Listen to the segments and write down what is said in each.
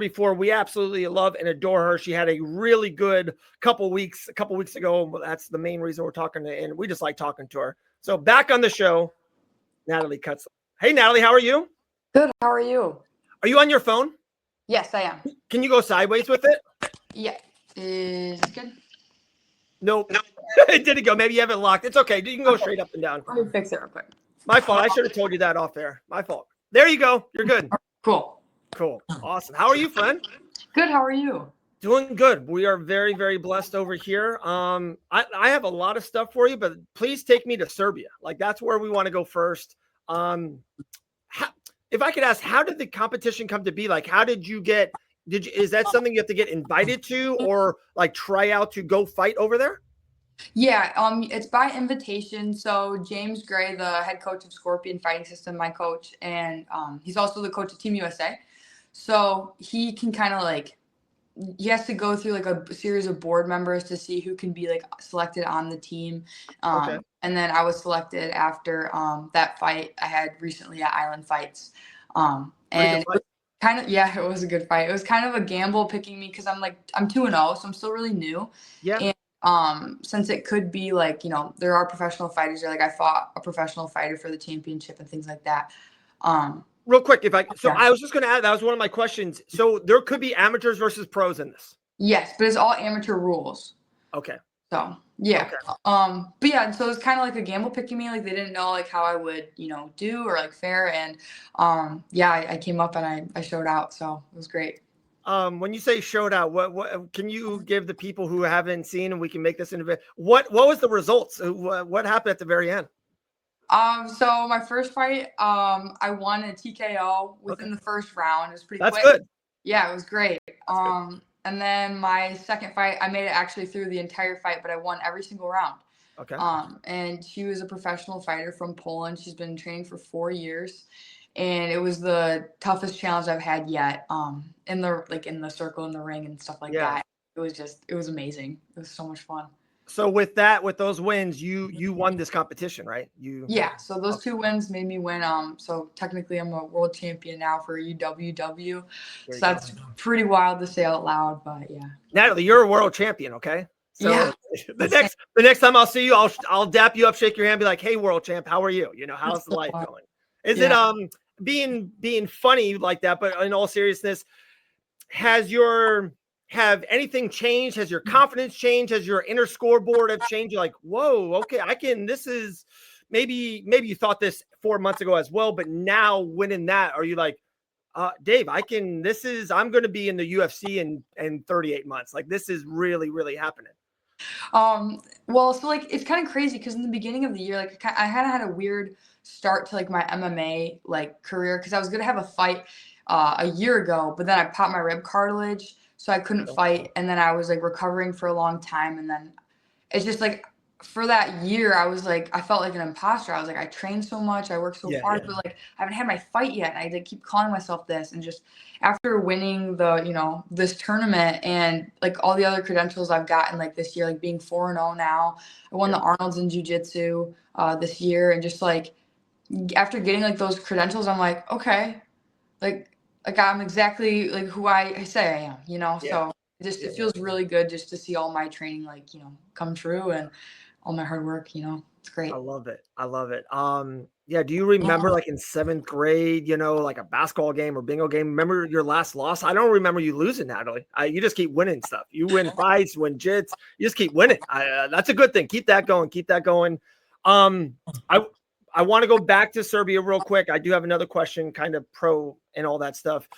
before. We absolutely love and adore her. She had a really good couple weeks ago. That's the main reason we're talking to, and we just like talking to her. So back on the show, Natalie Kutzli. Hey, Natalie, how are you? Good. How are you? Are you on your phone? Yes, I am. Can you go sideways with it? Yeah. Is this good? Nope. It didn't go. Maybe you have it locked. It's okay. You can go straight up and down. Let me fix it real quick. My fault. I should have told you that off there. My fault. There you go. You're good. Cool. Awesome. How are you, friend? Good. How are you? Doing good. We are very, very blessed over here. I have a lot of stuff for you, but please take me to Serbia. Like, that's where we want to go first. If I could ask, how did the competition come to be? Like, how did you get? Is that something you have to get invited to, or like try out to go fight over there? Yeah. It's by invitation. So James Gray, the head coach of Scorpion Fighting System, my coach, and he's also the coach of Team USA. So he can kind of like, he has to go through like a series of board members to see who can be like selected on the team. Okay. And then I was selected after that fight I had recently at Island Fights. And it was kind of, yeah, it was a good fight. It was kind of a gamble picking me because I'm 2-0, so I'm still really new. Yeah. And since it could be like, you know, there are professional fighters there. Like, I fought a professional fighter for the championship and things like that. Real quick, I was just going to add, that was one of my questions. So there could be amateurs versus pros in this. Yes, but it's all amateur rules. Okay. So yeah. Okay. But yeah, so it's kind of like a gamble picking me. Like, they didn't know like how I would, you know, do or like fare. And yeah, I came up and I showed out. So it was great. When you say showed out, what can you give the people who haven't seen, and we can make this into what was the results? What happened at the very end? So my first fight, I won a TKO within the first round. It was pretty quick. That's good. Yeah, it was great. And then my second fight, I made it actually through the entire fight, but I won every single round. Okay. And she was a professional fighter from Poland. She's been training for 4 years, and it was the toughest challenge I've had yet. In the circle, in the ring, and stuff like that. It was amazing. It was so much fun. So with those wins, you won this competition, right? Yeah. So those 2 wins made me win. So technically, I'm a world champion now for UWW. So that's pretty wild to say out loud, but yeah. Natalie, you're a world champion, okay? So yeah. the next time I'll see you, I'll dap you up, shake your hand, be like, "Hey, world champ, how are you? You know, how's the life going?" Is it being funny like that? But in all seriousness, have anything changed? Has your confidence changed? Has your inner scoreboard have changed? You're like, whoa, okay, this is maybe you thought this 4 months ago as well, but now winning that, are you like, Dave, I'm going to be in the UFC in 38 months. Like, this is really, really happening. Well, so like, it's kind of crazy because in the beginning of the year, like, I had a weird start to like my MMA like career, because I was going to have a fight a year ago, but then I popped my rib cartilage. So I couldn't fight, and then I was like recovering for a long time, and then it's just like for that year I was like, I felt like an imposter. I was like, I trained so much, I worked so hard, but like I haven't had my fight yet, and I did keep calling myself this. And just after winning this tournament and like all the other credentials I've gotten like this year, like being 4-0 now, I won the Arnold's in jiu-jitsu this year, and just like after getting like those credentials, I'm like, okay, like I'm exactly like who I say I am, you know? So it feels really good just to see all my training, like, you know, come true, and all my hard work, you know, it's great. I love it. Yeah. Do you remember like in 7th grade, you know, like a basketball game or bingo game? Remember your last loss? I don't remember you losing, Natalie. You just keep winning stuff. You win fights, win jits. You just keep winning. That's a good thing. Keep that going. I want to go back to Serbia real quick. I do have another question, kind of pro and all that stuff.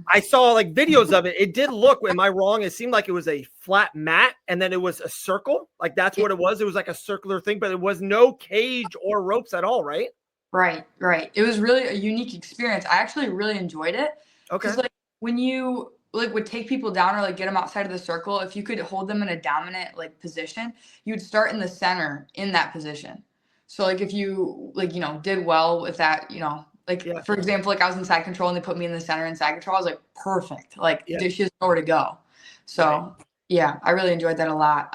I saw like videos of it. It did look, am I wrong? It seemed like it was a flat mat and then it was a circle. Like, that's what it was. It was like a circular thing, but it was no cage or ropes at all, right? Right. It was really a unique experience. I actually really enjoyed it. Okay. Like, when you like would take people down or like get them outside of the circle, if you could hold them in a dominant like position, you would start in the center in that position. So like if you like, you know, did well with that, you know, like for example, like I was in side control and they put me in the center in side control, I was like, perfect. Like she has nowhere to go. So yeah, I really enjoyed that a lot.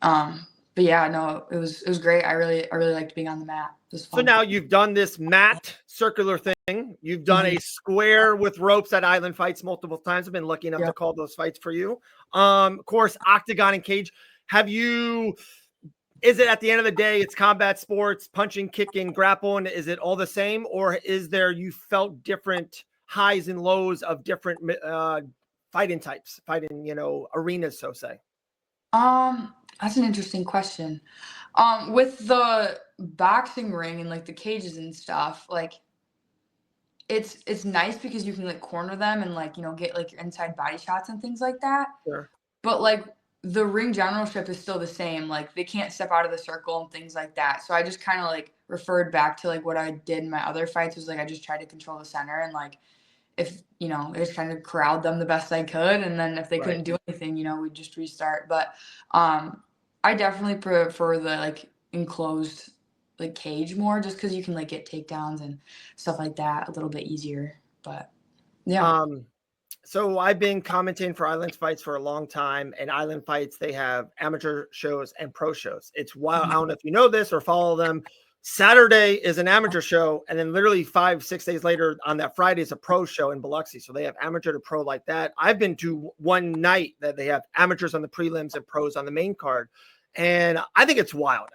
But yeah, no, it was great. I really liked being on the mat. It was fun. So now you've done this mat circular thing. You've done a square with ropes at Island Fights multiple times. I've been lucky enough to call those fights for you. Of course, octagon and cage. Is it at the end of the day, it's combat sports, punching, kicking, grappling? Is it all the same, or you felt different highs and lows of different fighting types, arenas, so say? That's an interesting question. With the boxing ring and like the cages and stuff, like it's nice because you can like corner them and like, get like your inside body shots and things like that. Sure. But like the ring generalship is still the same. Like they can't step out of the circle and things like that. So I just kind of like referred back to like what I did in my other fights was like I just tried to control the center and like if I just kind of corralled them the best I could, and then if they couldn't do anything, we'd just restart. But I definitely prefer the like enclosed like cage more, just because you can like get takedowns and stuff like that a little bit easier. But yeah. So I've been commenting for Island Fights for a long time, and Island Fights, they have amateur shows and pro shows. It's wild. I don't know if you know this or follow them. Saturday is an amateur show, and then literally 5-6 days later on that Friday is a pro show in Biloxi. So they have amateur to pro like that. I've been to one night that they have amateurs on the prelims and pros on the main card. And I think it's wild.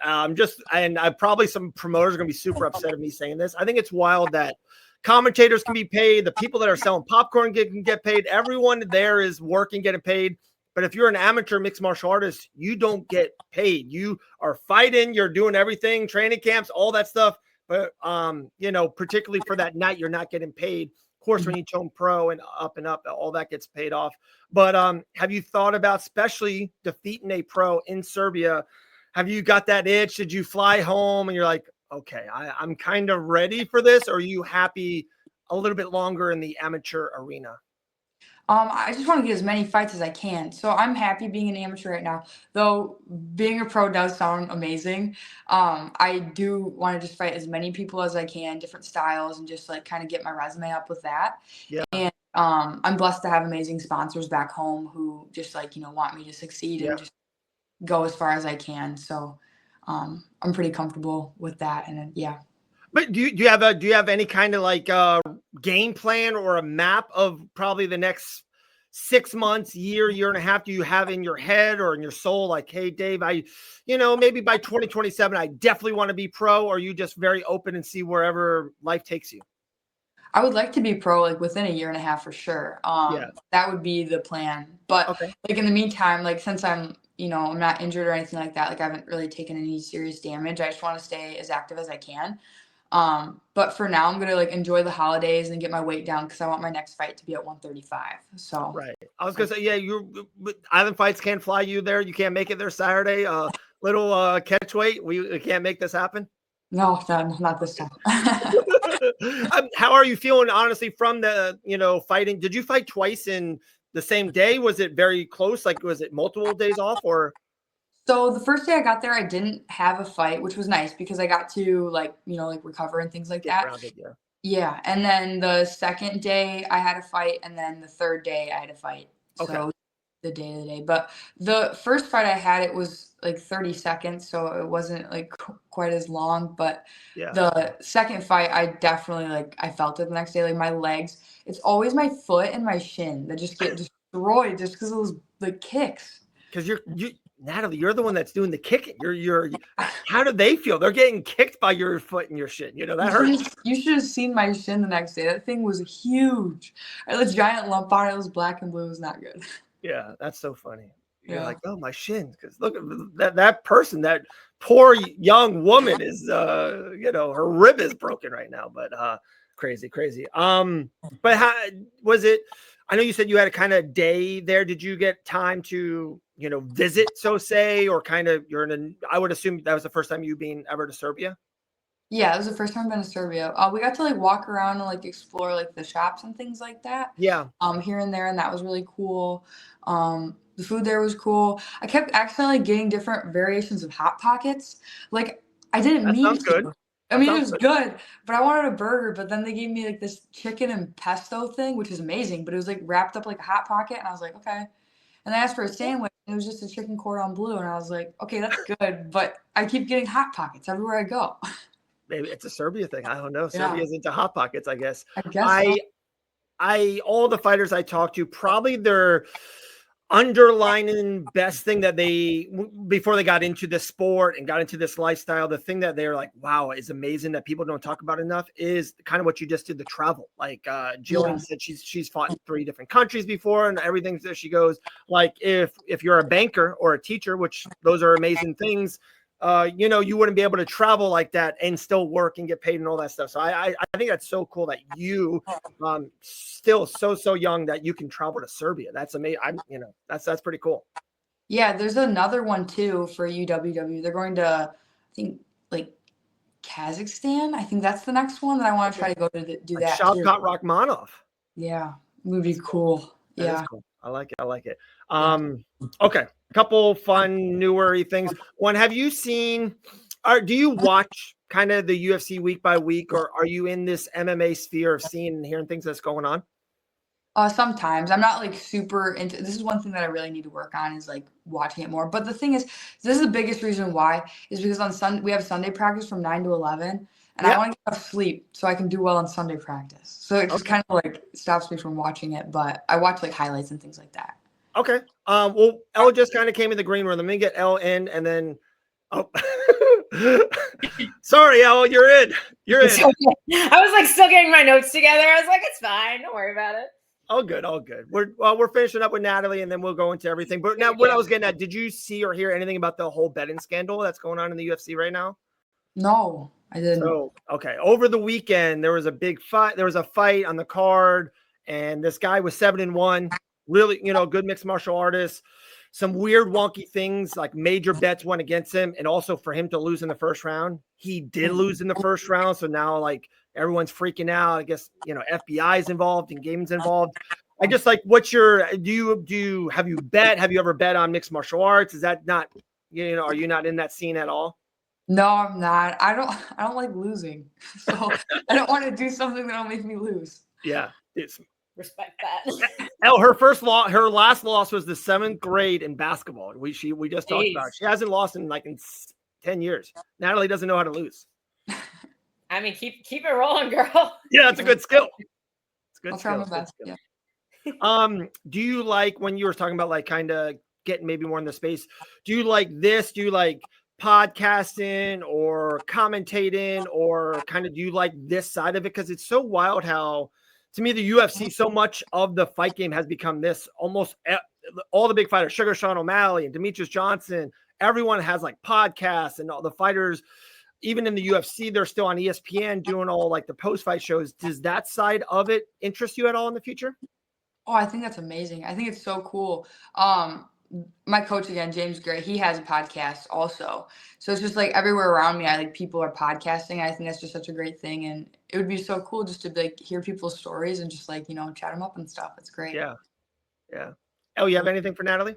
Probably some promoters are going to be super upset at me saying this. I think it's wild that commentators can be paid. The people that are selling popcorn can get paid. Everyone there is working, getting paid. But if you're an amateur mixed martial artist, you don't get paid. You are fighting, you're doing everything, training camps, all that stuff. But, particularly for that night, you're not getting paid. Of course, when you turn pro and up, all that gets paid off. But have you thought about, especially defeating a pro in Serbia, have you got that itch? Did you fly home and you're like, okay, I'm kind of ready for this? Or are you happy a little bit longer in the amateur arena? I just want to get as many fights as I can. So I'm happy being an amateur right now, though being a pro does sound amazing. I do want to just fight as many people as I can, different styles, and just like kind of get my resume up with that. Yeah. And I'm blessed to have amazing sponsors back home who just like, want me to succeed and just go as far as I can. So I'm pretty comfortable with that. And yeah. But do you have any kind of like game plan or a map of probably the next 6 months, year and a half? Do you have in your head or in your soul, like, hey, Dave, maybe by 2027, I definitely want to be pro? Or are you just very open and see wherever life takes you? I would like to be pro like within a year and a half for sure. That would be the plan. But like in the meantime, like since I'm not injured or anything like that, like I haven't really taken any serious damage. I just want to stay as active as I can. But for now, I'm gonna like enjoy the holidays and get my weight down because I want my next fight to be at 135. So I was gonna say, Island Fights can't fly you there. You can't make it there Saturday. Little catch weight. We can't make this happen. No, not this time. How are you feeling, honestly, from the fighting? Did you fight twice in the same day? Was it very close? Like, was it multiple days off or? So the first day I got there, I didn't have a fight, which was nice because I got to like recover and things like that. Grounded, yeah. And then the second day I had a fight, and then the third day I had a fight. Okay. So the day to day. But the first fight I had, it was like 30 seconds, so it wasn't like quite as long. But the second fight, I definitely I felt it the next day. Like my legs, it's always my foot and my shin that just get destroyed just because of those like kicks. Because Natalie, you're the one that's doing the kicking. How do they feel? They're getting kicked by your foot and your shin. That hurts. You should have seen my shin the next day. That thing was huge. I had a giant lump on it. It was black and blue. It was not good. Yeah, that's so funny. You're like, oh, my shin. Because look at that person, that poor young woman is, her rib is broken right now. But crazy. But how was it? I know you said you had a kind of day there. Did you get time to, visit, so say, or kind of I would assume that was the first time you being ever to Serbia? Yeah, it was the first time I've been to Serbia. We got to walk around and explore the shops and things like that. Yeah. Here and there, and that was really cool. The food there was cool. I kept accidentally getting different variations of Hot Pockets. I didn't mean to. Sounds good. I mean, it was good, but I wanted a burger, but then they gave me this chicken and pesto thing, which is amazing, but it was wrapped up like a Hot Pocket, and I was like, okay. And I asked for a sandwich, and it was just a chicken cordon bleu, and I was like, okay, that's good, but I keep getting Hot Pockets everywhere I go. maybe it's a Serbia thing. I don't know. Yeah. Serbia's into hot pockets, I guess. I guess so. All the fighters I talked to, probably their underlining best thing that before they got into the sport and got into this lifestyle, the thing that they're like, wow, is amazing that people don't talk about enough is kind of what you just did, the travel. Like Jillian said, she's fought in 3 different countries before and everything that she goes, like if you're a banker or a teacher, which those are amazing things, you wouldn't be able to travel like that and still work and get paid and all that stuff. So I think that's so cool that you still so young that you can travel to Serbia. That's amazing. That's pretty cool. Yeah, there's another one too for UWW. They're going to, I think, like Kazakhstan. I think that's the next one that I want to try to go to do like that too. Shavkat Rakhmonov. Yeah, would be cool. That is cool. I like it. Okay. Couple fun newer things. One, have you seen do you watch kind of the UFC week by week, or are you in this MMA sphere of seeing and hearing things that's going on? Sometimes I'm not like super into this. Is one thing that I really need to work on is like watching it more. But the thing is, this is the biggest reason why is because on Sunday we have Sunday practice from 9 to 11, and I want to get enough sleep so I can do well on Sunday practice. So it just kind of like stops me from watching it. But I watch like highlights and things like that. Okay. Well, Elle just kind of came in the green room. Let me get Elle in, and then sorry, Elle, you're in. You're in. I was like still getting my notes together. I was like, it's fine. Don't worry about it. All good. We're finishing up with Natalie, and then we'll go into everything. But now, what I was getting at, did you see or hear anything about the whole betting scandal that's going on in the UFC right now? No, I didn't. So, okay. Over the weekend, there was a big fight. There was a fight on the card, and this guy was 7-1. Really, good mixed martial artist. Some weird wonky things, like major bets went against him, and also for him to lose in the first round. He did lose in the first round, so now like everyone's freaking out. I guess FBI is involved and gaming's involved. I just like, what's your have you ever bet on mixed martial arts? Is that not are you not in that scene at all? No, I'm not. I don't like losing, so I don't want to do something that'll make me lose. Yeah, it's respect that. Elle, her last loss was the 7th grade in basketball. We just talked about it. She hasn't lost in 10 years. Natalie doesn't know how to lose. I mean, keep it rolling, girl. Yeah, it's a good skill. It's good. I'll try my best. Yeah. Do you like, when you were talking about like kind of getting maybe more in the space, do you like this? Do you like podcasting or commentating, or kind of do you like this side of it? Because it's so wild how, to me, the UFC, so much of the fight game has become this. Almost all the big fighters, Sugar Sean O'Malley and Demetrius Johnson, everyone has like podcasts, and all the fighters, even in the UFC, they're still on ESPN doing all like the post-fight shows. Does that side of it interest you at all in the future? Oh, I think that's amazing. I think it's so cool. My coach again, James Gray, he has a podcast also. So it's just like everywhere around me, people are podcasting. I think that's just such a great thing. And it would be so cool just to like hear people's stories and just like, chat them up and stuff. It's great. Yeah. Oh, you have anything for Natalie?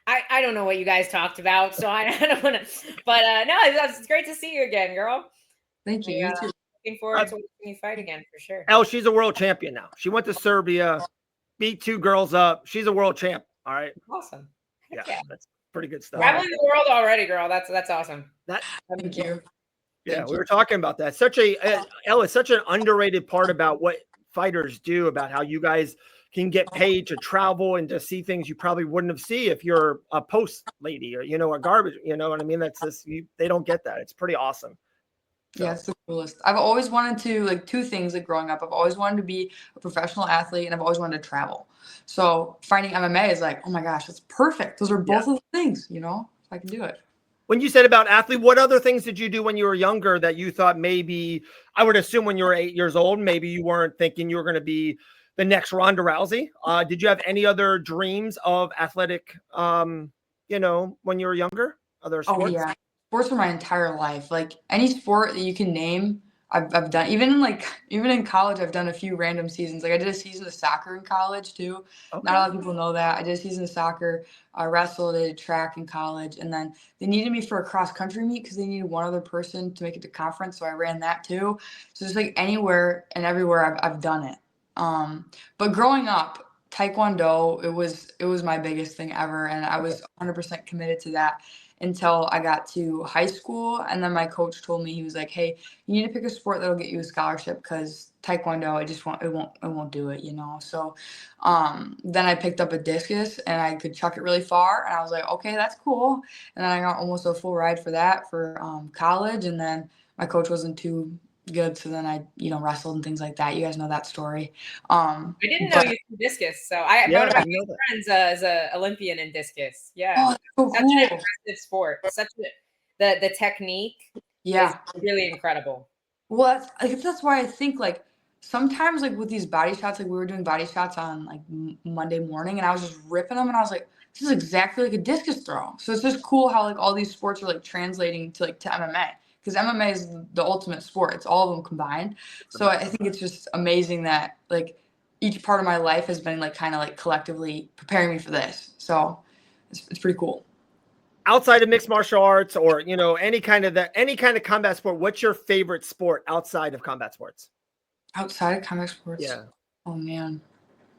I don't know what you guys talked about, so I don't want to, but no, it's great to see you again, girl. Thank you. You too. Looking forward to watching you fight again for sure. Elle, she's a world champion now. She went to Serbia, beat 2 girls up. She's a world champ. All right. Awesome. Yeah, that's pretty good stuff. Traveling the world already, girl. That's awesome. Thank you. Yeah, we were talking about that. Elle, it's such an underrated part about what fighters do, about how you guys can get paid to travel and to see things you probably wouldn't have seen if you're a post lady or a garbage. You know what I mean? That's just they don't get that. It's pretty awesome. So. Yeah, it's the coolest. I've always wanted to, like, 2 things, like, growing up. I've always wanted to be a professional athlete, and I've always wanted to travel. So finding MMA is like, oh my gosh, that's perfect. Those are both of the things, if I can do it. When you said about athlete, what other things did you do when you were younger that you thought maybe, I would assume when you were 8 years old, maybe you weren't thinking you were going to be the next Ronda Rousey? Did you have any other dreams of athletic, when you were younger? Other sports? Oh, yeah. Sports for my entire life. Like any sport that you can name, I've done. Even in college, I've done a few random seasons. Like I did a season of soccer in college too. Okay. Not a lot of people know that. I did a season of soccer. I wrestled, I did track in college, and then they needed me for a cross country meet because they needed one other person to make it to conference. So I ran that too. So just like anywhere and everywhere, I've done it. But growing up, Taekwondo, it was my biggest thing ever, and I was 100% committed to that. until I got to high school. And then my coach told me, he was like, hey, you need to pick a sport that'll get you a scholarship, because Taekwondo, it won't do it, So then I picked up a discus, and I could chuck it really far. And I was like, okay, that's cool. And then I got almost a full ride for that for college. And then my coach wasn't too good, so then I wrestled and things like that. You guys know that story. I didn't know you threw discus, so one of my friends is a Olympian in discus. Yeah, so such an impressive sport. The technique is really incredible. Well, that's why I think like sometimes like with these body shots, like we were doing body shots on like Monday morning, and I was just ripping them, and I was like, this is exactly like a discus throw. So it's just cool how like all these sports are like translating to MMA. Because MMA is the ultimate sport. It's all of them combined. So I think it's just amazing that like each part of my life has been like kind of like collectively preparing me for this. So it's pretty cool. Outside of mixed martial arts, or any kind of combat sport, what's your favorite sport outside of combat sports? Outside of combat sports? Yeah. Oh man.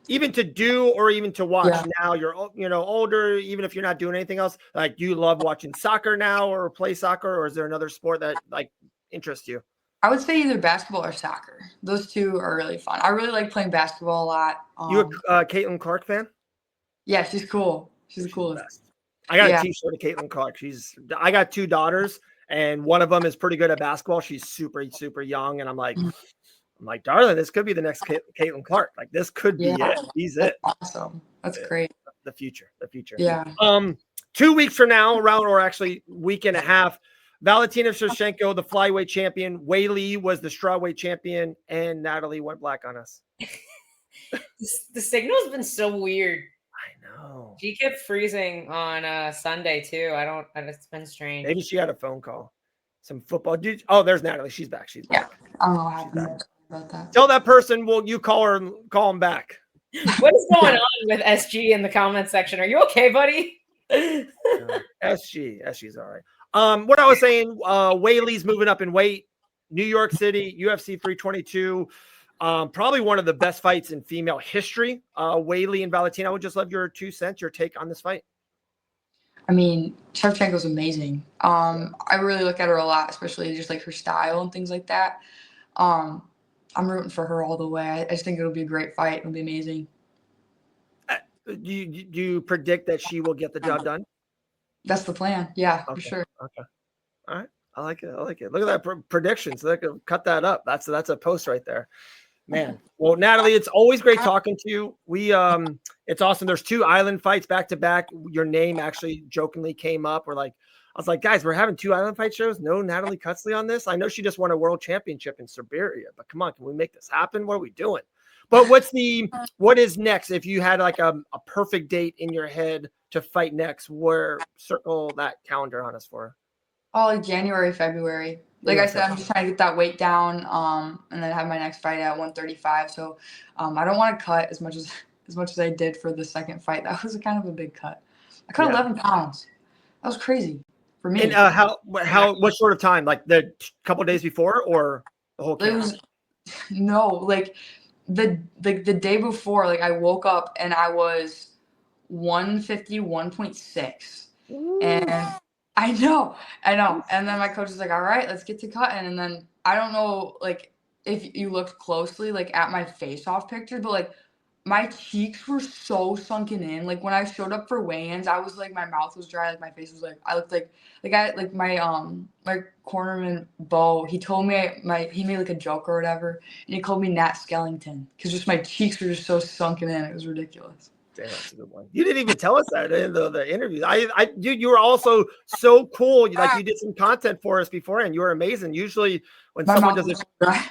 Even to do or even to watch. Now you're older, even if you're not doing anything else, like, do you love watching soccer now or play soccer, or is there another sport that like interests you? I would say either basketball or soccer. Those two are really fun. I really like playing basketball a lot. You a Caitlin Clark fan? Yeah, she's cool. She's the coolest. I got a t-shirt of Caitlin Clark. I got 2 daughters, and one of them is pretty good at basketball. She's super, super young, and I'm like, darling, this could be the next Caitlin Clark. Like, this could be it. He's it. Awesome. That's great. The future. Yeah. 2 weeks from now, or actually week and a half, Valentina Shevchenko, the flyweight champion. Wei Li was the strawweight champion, and Natalie went black on us. The signal's been so weird. I know. She kept freezing on Sunday too. It's been strange. Maybe she had a phone call. Some football dude. Oh, there's Natalie. She's back. Back. I don't know what happened about that. Tell that person, will you call her and call him back? What is going on with SG in the comment section? Are you okay, buddy? SG's all right. What I was saying, Wei Li's moving up in weight. New York City, UFC 322. Probably one of the best fights in female history. Wei Li and Valentina. I would just love your 2 cents, your take on this fight. I mean, Shevchenko's amazing. I really look at her a lot, especially just like her style and things like that. I'm rooting for her all the way. I just think it'll be a great fight. It'll be amazing. Do you predict that she will get the job done? That's the plan. Yeah, for sure. Okay. All right. I like it. Look at that prediction. So they could cut that up. That's a post right there. Man. Well, Natalie, it's always great talking to you. It's awesome. There's 2 island fights back to back. Your name actually jokingly came up. I was like, guys, we're having 2 island fight shows. No Natalie Kutzli on this. I know she just won a world championship in Serbia, but come on, can we make this happen? What are we doing? But what is next? If you had like a perfect date in your head to fight next, circle that calendar on us for? Oh, like January, February. Like I said, I'm just trying to get that weight down, and then have my next fight at 135. So, I don't want to cut as much as I did for the second fight. That was kind of a big cut. I cut 11 pounds. That was crazy for me. And what sort of time? Like the couple days before, or the whole camp? It was like the day before. Like I woke up and I was 151.6, and I know. And then my coach was like, all right, let's get to cutting. And then I don't know, like, if you looked closely, like, at my face-off picture, but, like, my cheeks were so sunken in. Like, when I showed up for weigh-ins, I was, like, my mouth was dry. Like, my face was, like, I looked like my cornerman, Bo, he told me, he made, like, a joke or whatever, and he called me Nat Skellington, because just my cheeks were just so sunken in. It was ridiculous. Damn, that's a good one. You didn't even tell us that in the interview. Dude, you were also so cool. Like, you did some content for us beforehand. You were amazing. Usually when someone does it, I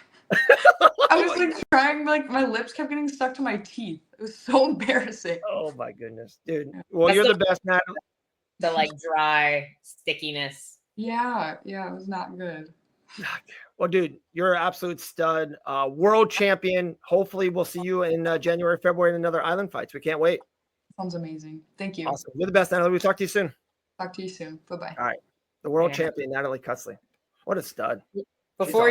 was like trying, like my lips kept getting stuck to my teeth. It was so embarrassing. Oh my goodness, dude. Well, you're the best, Natalie. The like dry stickiness. Yeah, it was not good. Well, dude, you're an absolute stud. World champion. Hopefully we'll see you in January, February in another island fights. We can't wait. Sounds amazing. Thank you. Awesome. You're the best, Natalie. We'll talk to you soon. Talk to you soon. Bye-bye. All right. The world champion, Natalie Kutzli. What a stud. Before you